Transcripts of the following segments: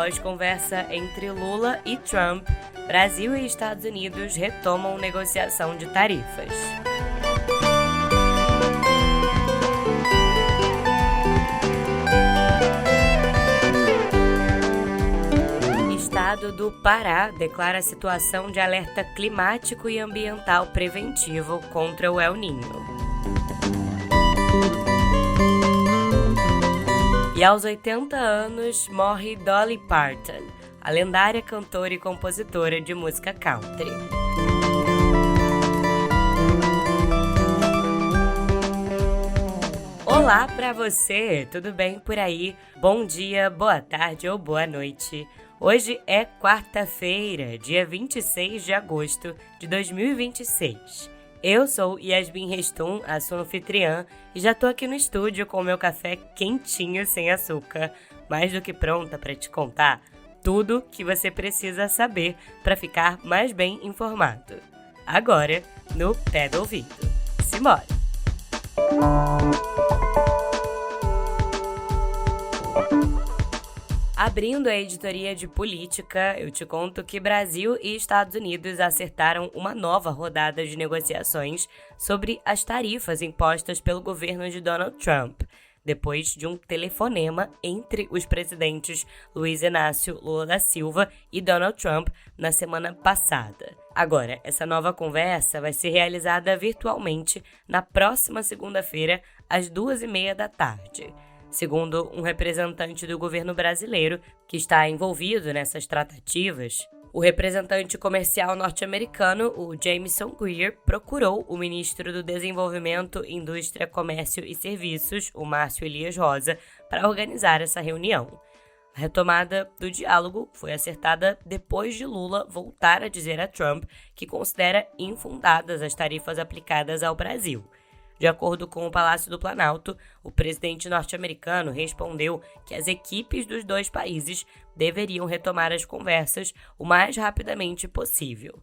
Após conversa entre Lula e Trump, Brasil e Estados Unidos retomam negociação de tarifas. O Estado do Pará declara situação de alerta climático e ambiental preventivo contra o El Niño. E aos 80 anos morre Dolly Parton, a lendária cantora e compositora de música country. Olá pra você, tudo bem por aí? Bom dia, boa tarde ou boa noite. Hoje é quarta-feira, dia 26 de agosto de 2026. Eu sou Yasmin Restum, a sua anfitriã, e já tô aqui no estúdio com o meu café quentinho sem açúcar, mais do que pronta para te contar tudo que você precisa saber para ficar mais bem informado. Agora, no pé do ouvido. Simbora! Abrindo a editoria de política, eu te conto que Brasil e Estados Unidos acertaram uma nova rodada de negociações sobre as tarifas impostas pelo governo de Donald Trump, depois de um telefonema entre os presidentes Luiz Inácio Lula da Silva e Donald Trump na semana passada. Agora, essa nova conversa vai ser realizada virtualmente na próxima segunda-feira, às 2h30 da tarde. Segundo um representante do governo brasileiro que está envolvido nessas tratativas, o representante comercial norte-americano, o Jamieson Greer, procurou o ministro do Desenvolvimento, Indústria, Comércio e Serviços, o Márcio Elias Rosa, para organizar essa reunião. A retomada do diálogo foi acertada depois de Lula voltar a dizer a Trump que considera infundadas as tarifas aplicadas ao Brasil. De acordo com o Palácio do Planalto, o presidente norte-americano respondeu que as equipes dos dois países deveriam retomar as conversas o mais rapidamente possível.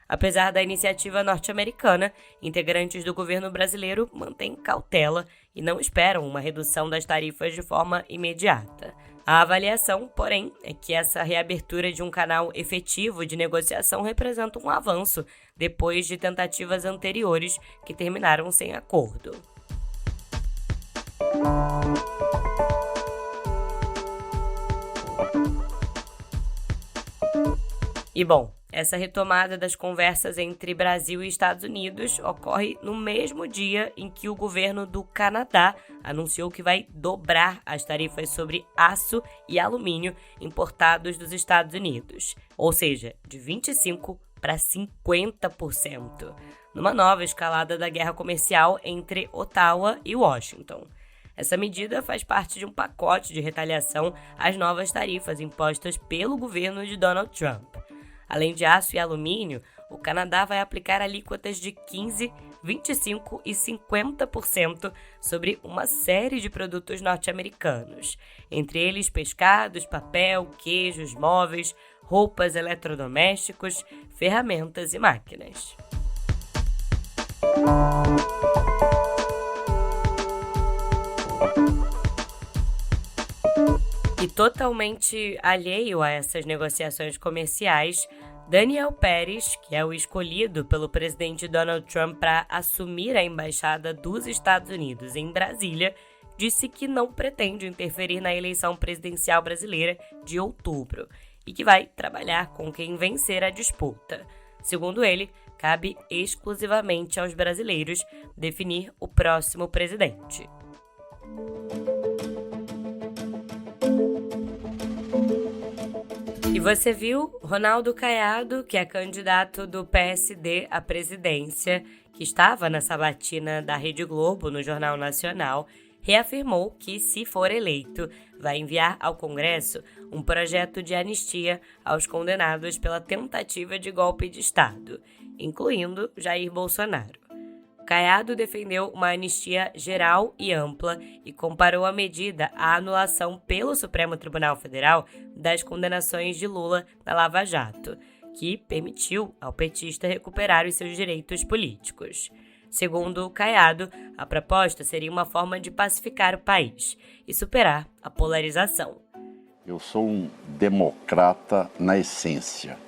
Apesar da iniciativa norte-americana, integrantes do governo brasileiro mantêm cautela e não esperam uma redução das tarifas de forma imediata. A avaliação, porém, é que essa reabertura de um canal efetivo de negociação representa um avanço depois de tentativas anteriores que terminaram sem acordo. E bom, essa retomada das conversas entre Brasil e Estados Unidos ocorre no mesmo dia em que o governo do Canadá anunciou que vai dobrar as tarifas sobre aço e alumínio importados dos Estados Unidos, ou seja, de 25% para 50%, numa nova escalada da guerra comercial entre Ottawa e Washington. Essa medida faz parte de um pacote de retaliação às novas tarifas impostas pelo governo de Donald Trump. Além de aço e alumínio, o Canadá vai aplicar alíquotas de 15%, 25% e 50% sobre uma série de produtos norte-americanos, entre eles pescados, papel, queijos, móveis, roupas, eletrodomésticos, ferramentas e máquinas. E totalmente alheio a essas negociações comerciais, Daniel Pérez, que é o escolhido pelo presidente Donald Trump para assumir a embaixada dos Estados Unidos em Brasília, disse que não pretende interferir na eleição presidencial brasileira de outubro e que vai trabalhar com quem vencer a disputa. Segundo ele, cabe exclusivamente aos brasileiros definir o próximo presidente. E você viu Ronaldo Caiado, que é candidato do PSD à presidência, que estava na sabatina da Rede Globo no Jornal Nacional, reafirmou que, se for eleito, vai enviar ao Congresso um projeto de anistia aos condenados pela tentativa de golpe de Estado, incluindo Jair Bolsonaro. Caiado defendeu uma anistia geral e ampla e comparou a medida à anulação pelo Supremo Tribunal Federal das condenações de Lula na Lava Jato, que permitiu ao petista recuperar os seus direitos políticos. Segundo Caiado, a proposta seria uma forma de pacificar o país e superar a polarização. Eu sou um democrata na essência.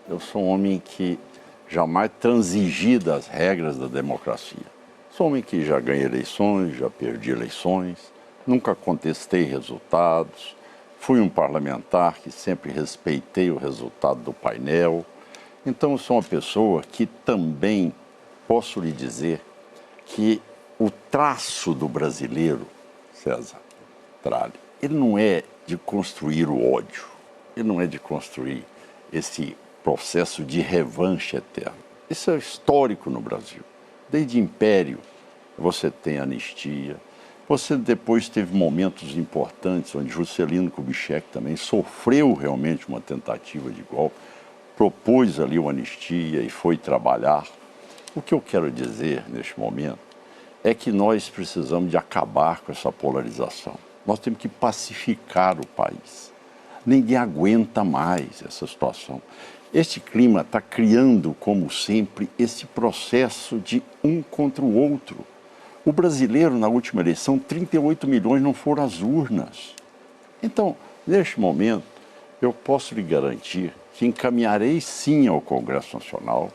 Eu sou um homem que jamais transigi das regras da democracia. Sou um homem que já ganhei eleições, já perdi eleições, nunca contestei resultados. Fui um parlamentar que sempre respeitei o resultado do painel. Então, eu sou uma pessoa que também posso lhe dizer que o traço do brasileiro, César Tralli, ele não é de construir o ódio, ele não é de construir esse processo de revanche eterno. Isso é histórico no Brasil. Desde Império, você tem anistia. Você depois teve momentos importantes onde Juscelino Kubitschek também sofreu realmente uma tentativa de golpe, propôs ali uma anistia e foi trabalhar. O que eu quero dizer neste momento é que nós precisamos de acabar com essa polarização. Nós temos que pacificar o país. Ninguém aguenta mais essa situação. Este clima está criando, como sempre, esse processo de um contra o outro. O brasileiro, na última eleição, 38 milhões não foram às urnas. Então, neste momento, eu posso lhe garantir que encaminharei sim ao Congresso Nacional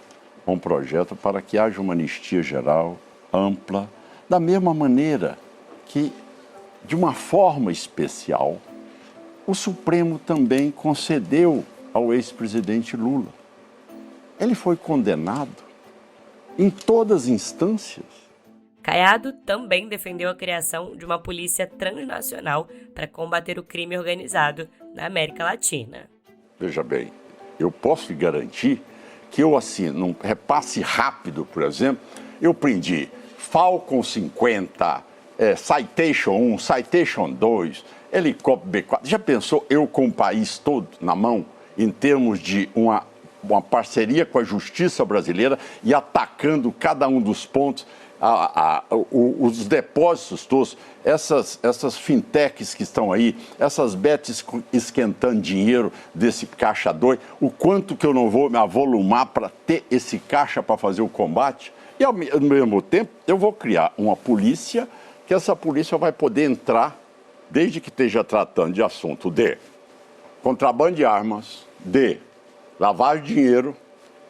um projeto para que haja uma anistia geral, ampla, da mesma maneira que, de uma forma especial, o Supremo também concedeu ao ex-presidente Lula. Ele foi condenado em todas as instâncias. Caiado também defendeu a criação de uma polícia transnacional para combater o crime organizado na América Latina. Veja bem, eu posso lhe garantir que eu, assim, num repasse rápido, por exemplo, eu prendi Falcon 50, Citation 1, Citation 2, helicóptero B-4. Já pensou eu com o país todo na mão, em termos de uma parceria com a justiça brasileira e atacando cada um dos pontos, os depósitos todos, essas fintechs que estão aí, essas bets esquentando dinheiro desse caixa 2, o quanto que eu não vou me avolumar para ter esse caixa para fazer o combate? E ao mesmo tempo eu vou criar uma polícia, que essa polícia vai poder entrar, desde que esteja tratando de assunto de contrabando de armas, de lavagem de dinheiro,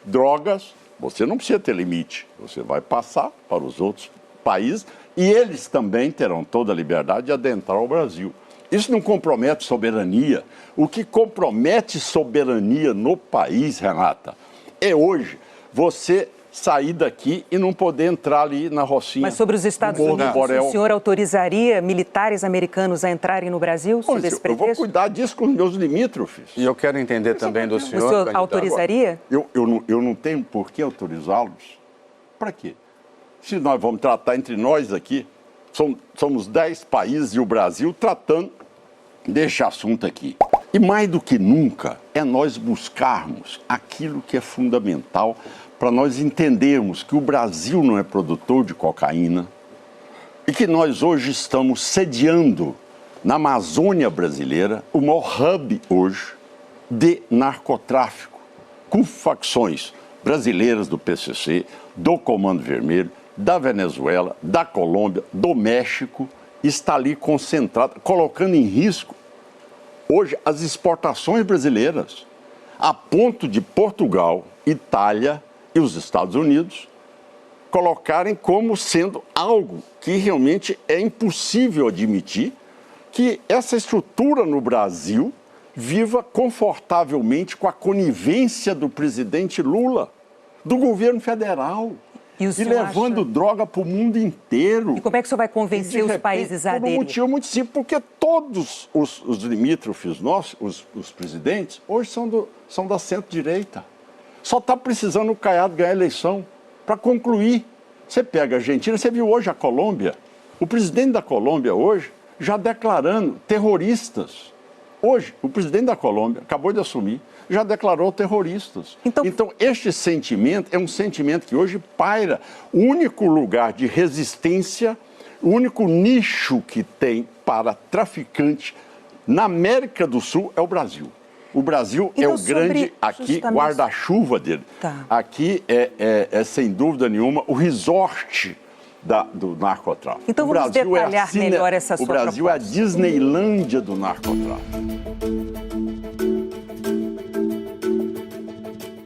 drogas. Você não precisa ter limite, você vai passar para os outros países e eles também terão toda a liberdade de adentrar o Brasil. Isso não compromete soberania. O que compromete soberania no país, Renata, é hoje você sair daqui e não poder entrar ali na Rocinha. Mas sobre os Estados Unidos, o senhor autorizaria militares americanos a entrarem no Brasil? Sob esse pretexto? Eu vou cuidar disso com os meus limítrofes. E eu quero entender também do senhor... O senhor autorizaria? Eu não tenho por que autorizá-los. Para quê? Se nós vamos tratar entre nós aqui, somos 10 países e o Brasil tratando deste assunto aqui. E mais do que nunca, é nós buscarmos aquilo que é fundamental para nós entendermos que o Brasil não é produtor de cocaína e que nós hoje estamos sediando na Amazônia brasileira o maior hub hoje de narcotráfico, com facções brasileiras do PCC, do Comando Vermelho, da Venezuela, da Colômbia, do México, está ali concentrado, colocando em risco hoje as exportações brasileiras, a ponto de Portugal, Itália e os Estados Unidos colocarem como sendo algo que realmente é impossível admitir, que essa estrutura no Brasil viva confortavelmente com a conivência do presidente Lula, do governo federal, e levando droga para o mundo inteiro. E como é que o senhor vai convencer os países a aderir? Por um motivo muito simples, porque todos os limítrofes nossos, os presidentes, hoje são da centro-direita. Só está precisando o Caiado ganhar a eleição para concluir. Você pega a Argentina, você viu hoje a Colômbia, o presidente da Colômbia hoje já declarando terroristas. Hoje, o presidente da Colômbia acabou de assumir, já declarou terroristas. Então, este sentimento é um sentimento que hoje paira. O único lugar de resistência, o único nicho que tem para traficante na América do Sul é o Brasil. O Brasil é o grande, aqui, guarda-chuva dele. Tá. Aqui é, sem dúvida nenhuma, o resort do narcotráfico. Então vamos detalhar melhor essa sua proposta. O Brasil é a Disneylândia do narcotráfico.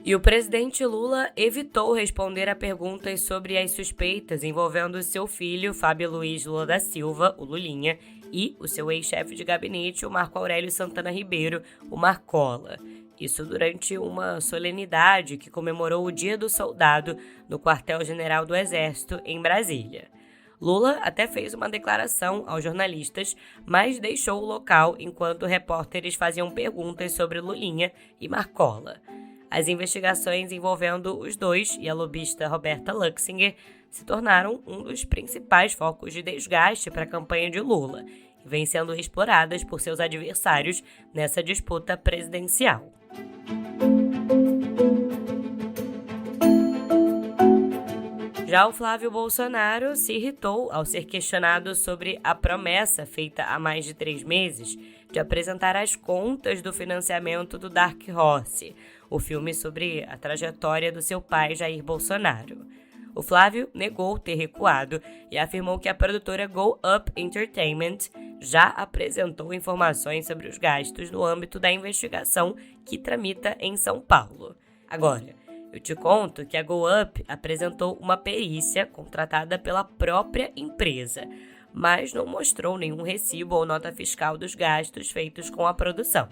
E o presidente Lula evitou responder a perguntas sobre as suspeitas envolvendo seu filho, Fábio Luiz Lula da Silva, o Lulinha, e o seu ex-chefe de gabinete, o Marco Aurélio Santana Ribeiro, o Marcola. Isso durante uma solenidade que comemorou o Dia do Soldado no Quartel-General do Exército, em Brasília. Lula até fez uma declaração aos jornalistas, mas deixou o local enquanto repórteres faziam perguntas sobre Lulinha e Marcola. As investigações envolvendo os dois e a lobista Roberta Luxinger se tornaram um dos principais focos de desgaste para a campanha de Lula e vêm sendo exploradas por seus adversários nessa disputa presidencial. Já o Flávio Bolsonaro se irritou ao ser questionado sobre a promessa feita há mais de 3 meses de apresentar as contas do financiamento do Dark Horse, o filme sobre a trajetória do seu pai, Jair Bolsonaro. O Flávio negou ter recuado e afirmou que a produtora Go Up Entertainment já apresentou informações sobre os gastos no âmbito da investigação que tramita em São Paulo. Agora, eu te conto que a Go Up apresentou uma perícia contratada pela própria empresa, mas não mostrou nenhum recibo ou nota fiscal dos gastos feitos com a produção.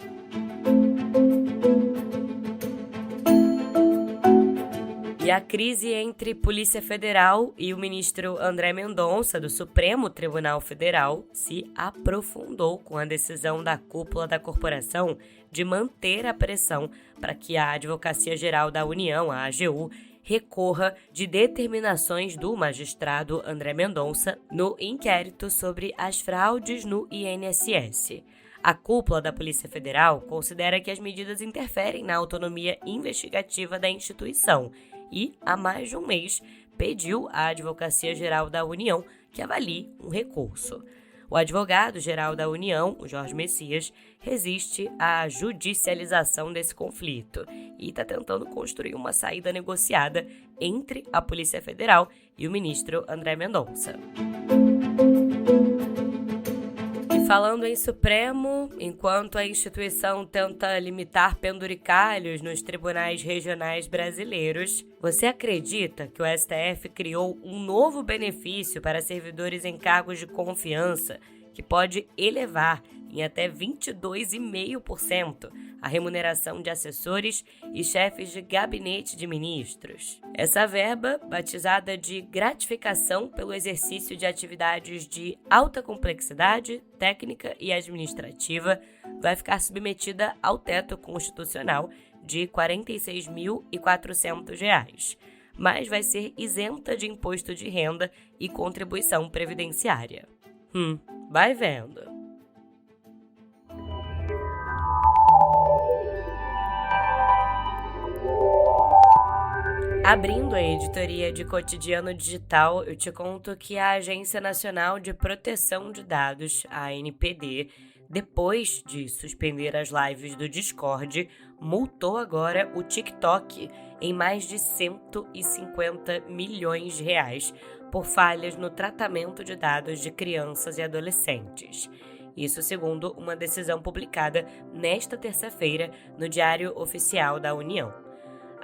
E a crise entre Polícia Federal e o ministro André Mendonça, do Supremo Tribunal Federal, se aprofundou com a decisão da cúpula da corporação de manter a pressão para que a Advocacia Geral da União, a AGU, recorra de determinações do magistrado André Mendonça no inquérito sobre as fraudes no INSS. A cúpula da Polícia Federal considera que as medidas interferem na autonomia investigativa da instituição e, há mais de um mês, pediu à Advocacia Geral da União que avalie um recurso. O advogado-geral da União, o Jorge Messias, resiste à judicialização desse conflito e está tentando construir uma saída negociada entre a Polícia Federal e o ministro André Mendonça. Falando em Supremo, enquanto a instituição tenta limitar penduricalhos nos tribunais regionais brasileiros, você acredita que o STF criou um novo benefício para servidores em cargos de confiança que pode elevar em até 22,5% a remuneração de assessores e chefes de gabinete de ministros? Essa verba, batizada de gratificação pelo exercício de atividades de alta complexidade, técnica e administrativa, vai ficar submetida ao teto constitucional de R$ 46.400, mas vai ser isenta de imposto de renda e contribuição previdenciária. Vai vendo. Abrindo a editoria de Cotidiano Digital, eu te conto que a Agência Nacional de Proteção de Dados, a ANPD, depois de suspender as lives do Discord, multou agora o TikTok em mais de 150 milhões de reais por falhas no tratamento de dados de crianças e adolescentes. Isso segundo uma decisão publicada nesta terça-feira no Diário Oficial da União.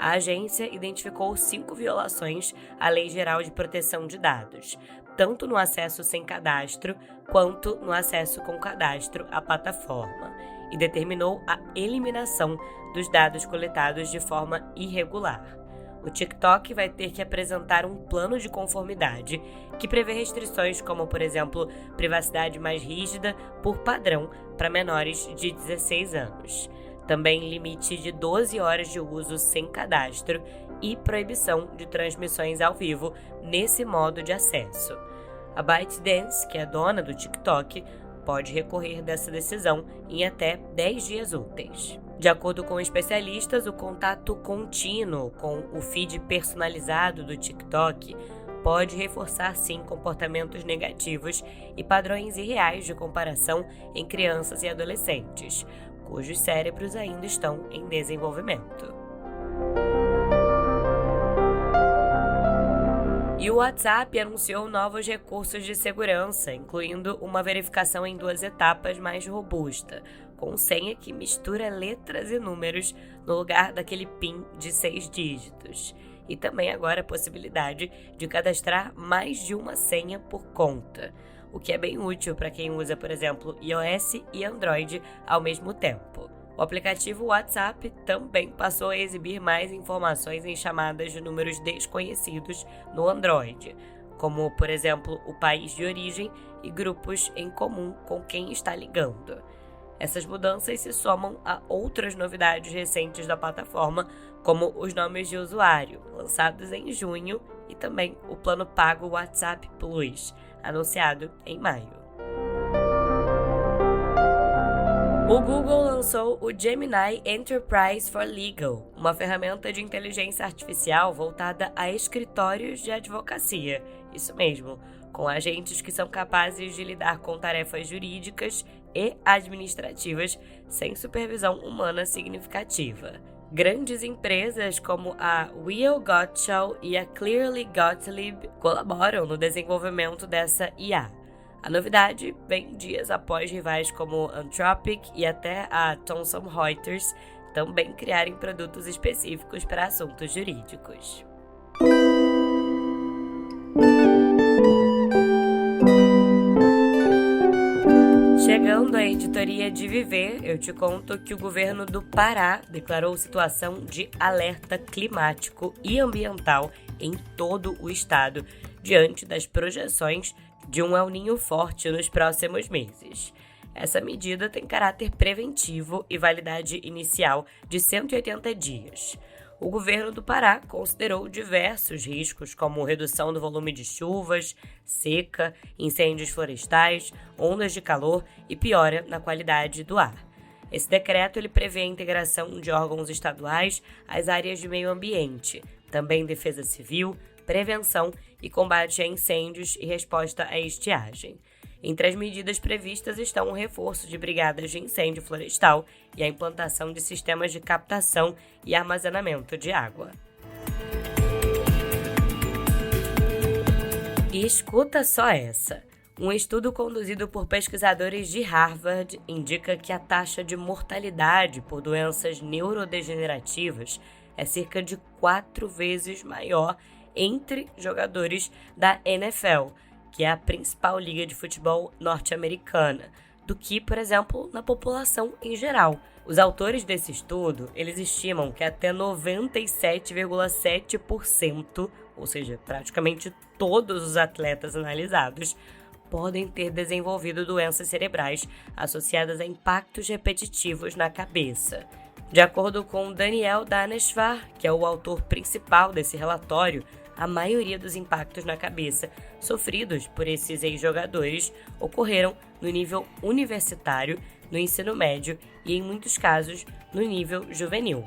A agência identificou 5 violações à Lei Geral de Proteção de Dados, tanto no acesso sem cadastro quanto no acesso com cadastro à plataforma, e determinou a eliminação dos dados coletados de forma irregular. O TikTok vai ter que apresentar um plano de conformidade que prevê restrições como, por exemplo, privacidade mais rígida por padrão para menores de 16 anos. Também limite de 12 horas de uso sem cadastro e proibição de transmissões ao vivo nesse modo de acesso. A ByteDance, que é dona do TikTok, pode recorrer dessa decisão em até 10 dias úteis. De acordo com especialistas, o contato contínuo com o feed personalizado do TikTok pode reforçar, sim, comportamentos negativos e padrões irreais de comparação em crianças e adolescentes, cujos cérebros ainda estão em desenvolvimento. E o WhatsApp anunciou novos recursos de segurança, incluindo uma verificação em 2 etapas mais robusta, com senha que mistura letras e números no lugar daquele PIN de 6 dígitos. E também agora a possibilidade de cadastrar mais de uma senha por conta, o que é bem útil para quem usa, por exemplo, iOS e Android ao mesmo tempo. O aplicativo WhatsApp também passou a exibir mais informações em chamadas de números desconhecidos no Android, como, por exemplo, o país de origem e grupos em comum com quem está ligando. Essas mudanças se somam a outras novidades recentes da plataforma, como os nomes de usuário, lançados em junho, e também o plano pago WhatsApp Plus, anunciado em maio. O Google lançou o Gemini Enterprise for Legal, uma ferramenta de inteligência artificial voltada a escritórios de advocacia. Isso mesmo, com agentes que são capazes de lidar com tarefas jurídicas e administrativas sem supervisão humana significativa. Grandes empresas como a Weil Gotshal e a Clearly Gottlieb colaboram no desenvolvimento dessa IA. A novidade vem dias após rivais como Anthropic e até a Thomson Reuters também criarem produtos específicos para assuntos jurídicos. Chegando à editoria de Viver, eu te conto que o governo do Pará declarou situação de alerta climático e ambiental em todo o estado, diante das projeções de um El Niño forte nos próximos meses. Essa medida tem caráter preventivo e validade inicial de 180 dias. O governo do Pará considerou diversos riscos, como redução do volume de chuvas, seca, incêndios florestais, ondas de calor e piora na qualidade do ar. Esse decreto ele prevê a integração de órgãos estaduais às áreas de meio ambiente, também defesa civil, prevenção e combate a incêndios e resposta à estiagem. Entre as medidas previstas estão o reforço de brigadas de incêndio florestal e a implantação de sistemas de captação e armazenamento de água. E escuta só essa. Um estudo conduzido por pesquisadores de Harvard indica que a taxa de mortalidade por doenças neurodegenerativas é cerca de 4 vezes maior entre jogadores da NFL, que é a principal liga de futebol norte-americana, do que, por exemplo, na população em geral. Os autores desse estudo, eles estimam que até 97,7%, ou seja, praticamente todos os atletas analisados, podem ter desenvolvido doenças cerebrais associadas a impactos repetitivos na cabeça. De acordo com Daniel Daneshvar, que é o autor principal desse relatório, a maioria dos impactos na cabeça sofridos por esses ex-jogadores ocorreram no nível universitário, no ensino médio e, em muitos casos, no nível juvenil.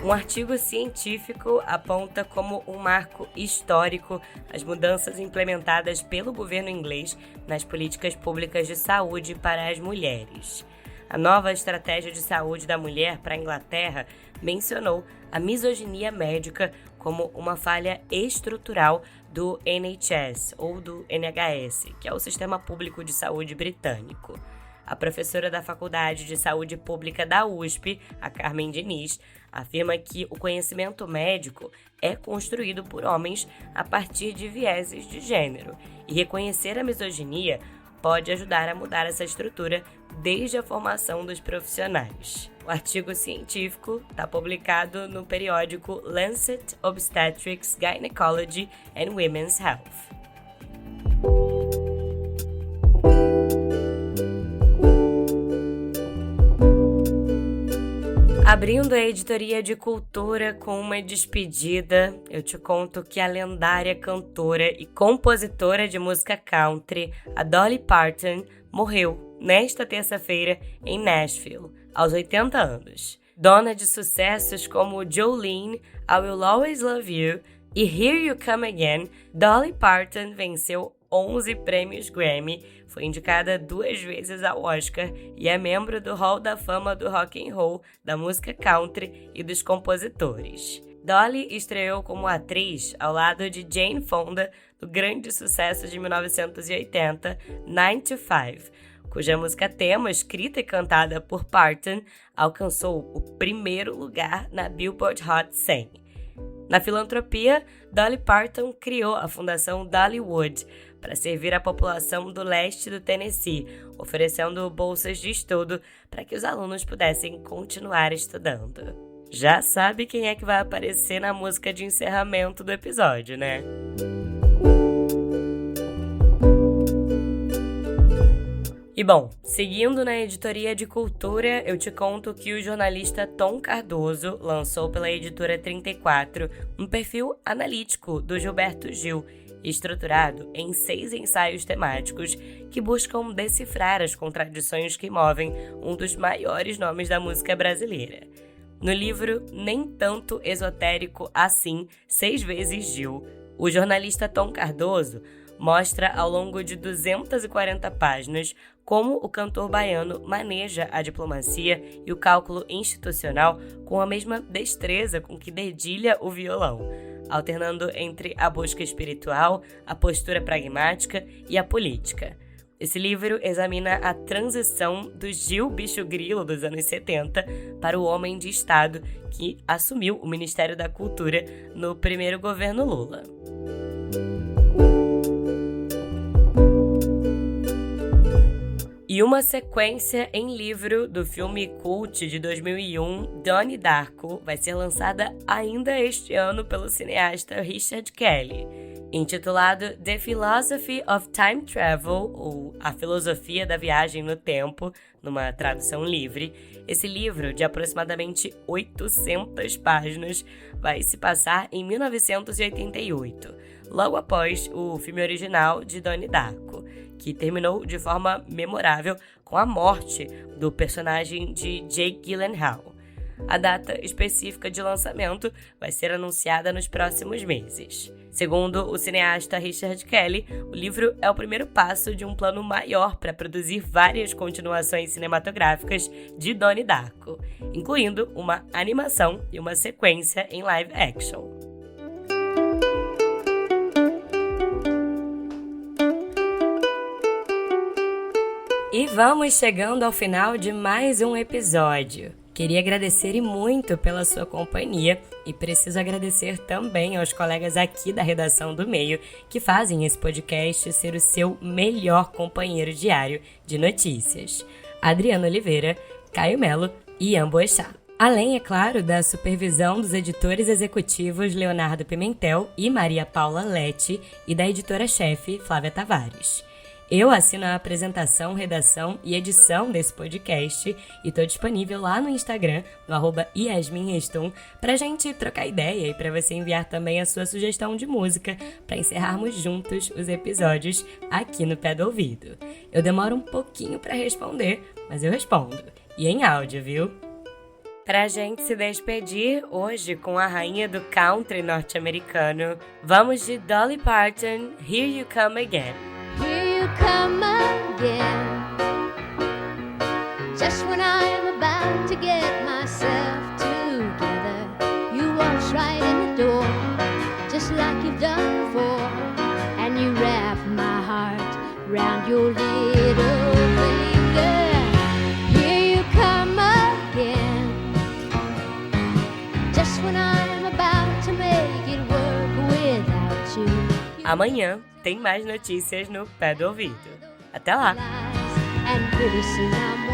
Um artigo científico aponta como um marco histórico as mudanças implementadas pelo governo inglês nas políticas públicas de saúde para as mulheres. A nova estratégia de saúde da mulher para a Inglaterra mencionou a misoginia médica como uma falha estrutural do NHS, ou do NHS, que é o Sistema Público de Saúde britânico. A professora da Faculdade de Saúde Pública da USP, a Carmen Diniz, afirma que o conhecimento médico é construído por homens a partir de vieses de gênero, e reconhecer a misoginia pode ajudar a mudar essa estrutura desde a formação dos profissionais. O artigo científico está publicado no periódico Lancet Obstetrics, Gynecology and Women's Health. Abrindo a editoria de cultura com uma despedida, eu te conto que a lendária cantora e compositora de música country, a Dolly Parton, morreu nesta terça-feira em Nashville, aos 80 anos. Dona de sucessos como Jolene, I Will Always Love You e Here You Come Again, Dolly Parton venceu 11 prêmios Grammy, foi indicada 2 vezes ao Oscar e é membro do Hall da Fama do Rock and Roll, da música country e dos compositores. Dolly estreou como atriz ao lado de Jane Fonda no grande sucesso de 1980, 9 to 5, cuja música tema, escrita e cantada por Parton, alcançou o primeiro lugar na Billboard Hot 100. Na filantropia, Dolly Parton criou a Fundação Dollywood para servir a população do leste do Tennessee, oferecendo bolsas de estudo para que os alunos pudessem continuar estudando. Já sabe quem é que vai aparecer na música de encerramento do episódio, né? E bom, seguindo na editoria de cultura, eu te conto que o jornalista Tom Cardoso lançou pela editora 34 um perfil analítico do Gilberto Gil, estruturado em 6 ensaios temáticos que buscam decifrar as contradições que movem um dos maiores nomes da música brasileira. No livro Nem Tanto Esotérico Assim, 6 vezes Gil, o jornalista Tom Cardoso mostra ao longo de 240 páginas como o cantor baiano maneja a diplomacia e o cálculo institucional com a mesma destreza com que dedilha o violão, alternando entre a busca espiritual, a postura pragmática e a política. Esse livro examina a transição do Gil Bicho Grilo dos anos 70 para o homem de Estado que assumiu o Ministério da Cultura no primeiro governo Lula. E uma sequência em livro do filme cult de 2001, Donnie Darko, vai ser lançada ainda este ano pelo cineasta Richard Kelly. Intitulado The Philosophy of Time Travel, ou A Filosofia da Viagem no Tempo, numa tradução livre, esse livro, de aproximadamente 800 páginas, vai se passar em 1988, logo após o filme original de Donnie Darko, que terminou de forma memorável com a morte do personagem de Jake Gyllenhaal. A data específica de lançamento vai ser anunciada nos próximos meses. Segundo o cineasta Richard Kelly, o livro é o primeiro passo de um plano maior para produzir várias continuações cinematográficas de Donnie Darko, incluindo uma animação e uma sequência em live action. E vamos chegando ao final de mais um episódio. Queria agradecer e muito pela sua companhia e preciso agradecer também aos colegas aqui da redação do Meio que fazem esse podcast ser o seu melhor companheiro diário de notícias. Adriana Oliveira, Caio Melo e Ian Boechat. Além, é claro, da supervisão dos editores executivos Leonardo Pimentel e Maria Paula Lete e da editora-chefe Flávia Tavares. Eu assino a apresentação, redação e edição desse podcast e estou disponível lá no Instagram, no @yasminrestum, pra gente trocar ideia e para você enviar também a sua sugestão de música para encerrarmos juntos os episódios aqui no Pé do Ouvido. Eu demoro um pouquinho para responder, mas eu respondo. E em áudio, viu? Pra gente se despedir hoje com a rainha do country norte-americano, vamos de Dolly Parton, Here You Come Again. Here you come again, just when I'm about to get myself together. You waltz right in the door, just like you've done before, and you wrap my heart round your little finger. Here you come again, just when I'm about to make it work without you. Amanhã tem mais notícias no Pé do Ouvido. Até lá! And pretty soon I'm